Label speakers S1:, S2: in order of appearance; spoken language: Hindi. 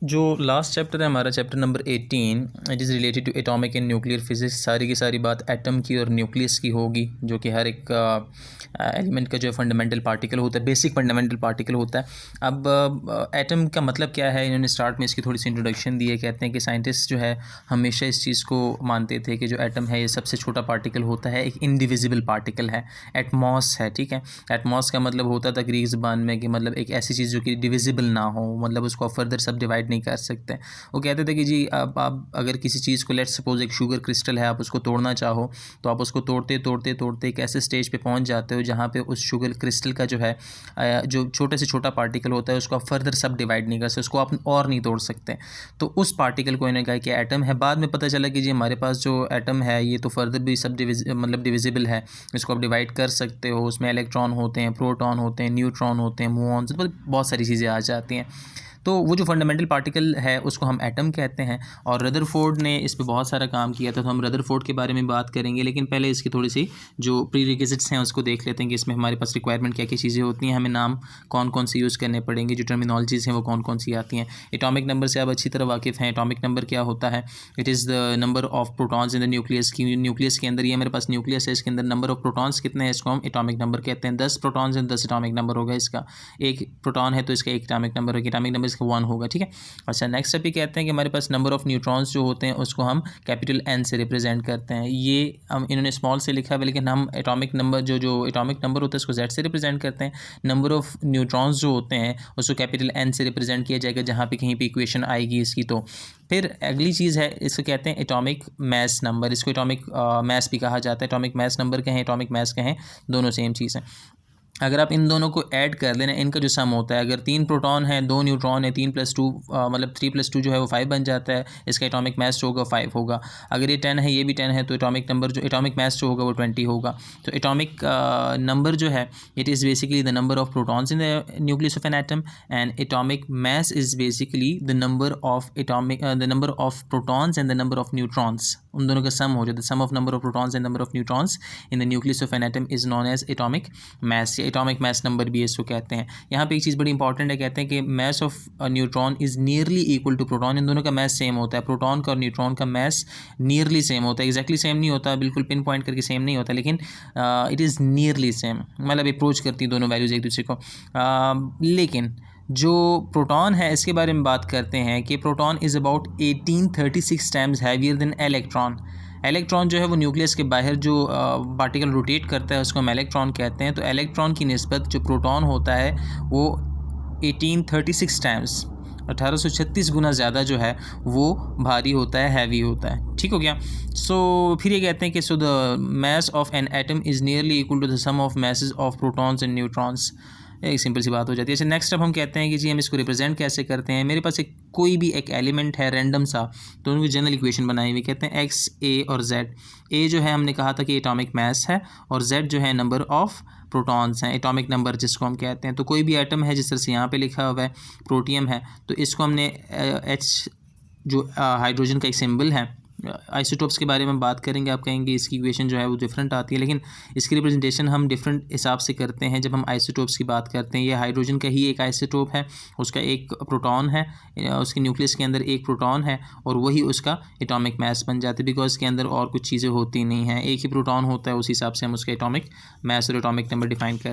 S1: जो लास्ट चैप्टर है हमारा chapter number 18, it is related to atomic and nuclear physics. सारी की सारी बात एटम की और न्यूक्लियस की होगी, जो कि हर एक एलिमेंट का जो फंडामेंटल पार्टिकल होता है, बेसिक फंडामेंटल पार्टिकल होता है। अब एटम का मतलब क्या है, इन्होंने स्टार्ट में इसकी थोड़ी सी इंट्रोडक्शन दी है। कहते हैं कि साइंटिस्ट जो है हमेशा इस चीज़ को मानते थे कि जो एटम है ये सबसे छोटा पार्टिकल होता है, एक इनडिविजिबल पार्टिकल है, एटमॉस है। ठीक है, एटमॉस का मतलब होता था ग्रीक ज़बान में कि मतलब एक ऐसी चीज़ जो कि डिविजिबल ना हो, मतलब उसको आप फर्दर सब डिवाइड नहीं कर सकते। वो कहते थे कि जी आप अगर किसी चीज़ को, लेट्स सपोज एक शुगर क्रिस्टल है, आप उसको तोड़ना चाहो तो आप उसको तोड़ते तोड़ते तोड़ते एक ऐसे स्टेज पे पहुंच जाते हो जहाँ पे उस शुगर क्रिस्टल का जो है जो छोटे से छोटा पार्टिकल होता है उसको आप फर्दर सब डिवाइड नहीं कर सकते, उसको आप और नहीं तोड़ सकते। तो उस पार्टिकल को इन्होंने कहा कि एटम है। बाद में पता चला कि जी हमारे पास जो एटम है ये तो फर्दर भी सब मतलब डिविजिबल है, इसको आप डिवाइड कर सकते हो। उसमें इलेक्ट्रॉन होते हैं, प्रोटॉन होते हैं, न्यूट्रॉन होते हैं, मुऑन्स, बहुत सारी चीज़ें आ जाती हैं। तो वो जो फंडामेंटल पार्टिकल है उसको हम एटम कहते हैं। और रदरफोर्ड ने इस पे बहुत सारा काम किया था, तो हम रदरफोर्ड के बारे में बात करेंगे। लेकिन पहले इसकी थोड़ी सी जो प्रीरिक्विजिट्स हैं उसको देख लेते हैं कि इसमें हमारे पास रिक्वायरमेंट क्या क्या चीज़ें होती हैं, हमें नाम कौन कौन से यूज़ करने पड़ेंगे, जो टर्मिनोलॉजीज़ हैं वो कौन कौन सी आती हैं। एटॉमिक नंबर से आप अच्छी तरह वाकिफ़ हैं। एटॉमिक नंबर क्या होता है? It is the number of protons in the nucleus की न्यूक्लियस के अंदर, ये मेरे पास न्यूक्लियस है, इसके अंदर नंबर ऑफ प्रोटॉन्स कितने हैं, इसको हम एटॉमिक नंबर कहते हैं। 10 प्रोटॉन्स हैं, 10 एटॉमिक नंबर होगा इसका। एक प्रोटॉन है तो इसका एक एटॉमिक नंबर होगा, एटॉमिक नंबर इसका 1 होगा। ठीक है, अच्छा नेक्स्ट स्टेप ये कहते हैं कि हमारे पास नंबर ऑफ़ न्यूट्रॉन्स जो होते हैं उसको हम कैपिटल एन से रिप्रेजेंट करते हैं। ये हम इन्होंने स्मॉल से लिखा है, लेकिन हम एटॉमिक नंबर जो एटॉमिक नंबर होता है उसको जेड से रिप्रेजेंट करते हैं। नंबर ऑफ़ न्यूट्रॉन्स जो होते हैं उसको कैपिटल एन से रिप्रेजेंट किया जाएगा, जहाँ पे कहीं पे इक्वेशन आएगी इसकी। तो फिर अगली चीज़ है, इसको कहते हैं एटॉमिक मास नंबर। इसको एटॉमिक मास भी कहा जाता है। एटॉमिक मास नंबर कहें, एटॉमिक मास कहें, दोनों सेम चीज़ है। अगर आप इन दोनों को ऐड कर लेना, इनका जो सम होता है, अगर 3 प्रोटॉन है, 2 न्यूट्रॉन है, 3 + 2 मतलब 3 + 2 जो है वो 5 बन जाता है। इसका एटॉमिक मास जो होगा 5 होगा। अगर ये 10 है, ये भी 10 है, तो एटॉमिक नंबर जो एटॉमिक मास जो होगा वो 20 होगा। तो एटॉमिक नंबर जो है it is basically the number of protons in the nucleus of an atom, and atomic mass is basically the number of protons and the number of neutrons. उन दोनों का सम हो जाता है। Sum of number of protons and number of neutrons in the nucleus of an atom is known as atomic mass. Atomic mass number भी इसको कहते हैं। यहाँ पे एक चीज़ बड़ी इंपॉर्टेंट है, कहते हैं कि mass of neutron is nearly equal to proton. इन दोनों का मास सेम होता है। प्रोटॉन का और न्यूट्रॉन का मास नियरली सेम होता है। एग्जैक्टली सेम नहीं होता, बिल्कुल पिन पॉइंट करके सेम नहीं होता, लेकिन इट इज़ नियरली सेम, मतलब अप्रोच करती हैं दोनों वैल्यूज़ एक दूसरे को। लेकिन जो प्रोटॉन है इसके बारे में बात करते हैं कि proton is about 1836 times heavier than electron. Electron जो है वो न्यूक्लियस के बाहर जो पार्टिकल रोटेट करता है उसको हम इलेक्ट्रॉन कहते हैं। तो इलेक्ट्रॉन की निस्बत जो प्रोटॉन होता है वो 1836 टाइम्स, 1836 गुना ज़्यादा जो है वो भारी होता है, हैवी होता है। ठीक हो गया। फिर ये कहते हैं कि so the mass of an atom is nearly equal to the sum of masses of protons and neutrons. एक सिंपल सी बात हो जाती है। अच्छा नेक्स्ट अब हम कहते हैं कि जी हम इसको रिप्रेजेंट कैसे करते हैं। मेरे पास कोई भी एक एलिमेंट है रैंडम सा, तो उनकी जनरल इक्वेशन बनाई हुई, कहते हैं एक्स, ए और जेड। ए जो है हमने कहा था कि एटॉमिक मास है, और जेड जो है नंबर ऑफ़ प्रोटॉन्स हैं, एटॉमिक नंबर जिसको हम कहते हैं। तो कोई भी एटम है जिस तरह से यहाँ पे लिखा हुआ है प्रोटियम है, तो इसको हमने एच जो हाइड्रोजन का एक सिंबल है। आइसोटोप्स के बारे में बात करेंगे, आप कहेंगे इसकी इक्वेशन जो है वो डिफरेंट आती है, लेकिन इसकी रिप्रेजेंटेशन हम डिफरेंट हिसाब से करते हैं जब हम आइसोटोप्स की बात करते हैं। ये हाइड्रोजन का ही एक आइसोटोप है, उसका एक प्रोटॉन है, उसके न्यूक्लियस के अंदर एक प्रोटॉन है, और वही उसका एटॉमिक मास बन जाता है, बिकॉज इसके अंदर और कुछ चीज़ें होती नहीं हैं, एक ही प्रोटॉन होता है। उस हिसाब से हम उसका एटॉमिक मास और एटॉमिक नंबर डिफाइन करते हैं।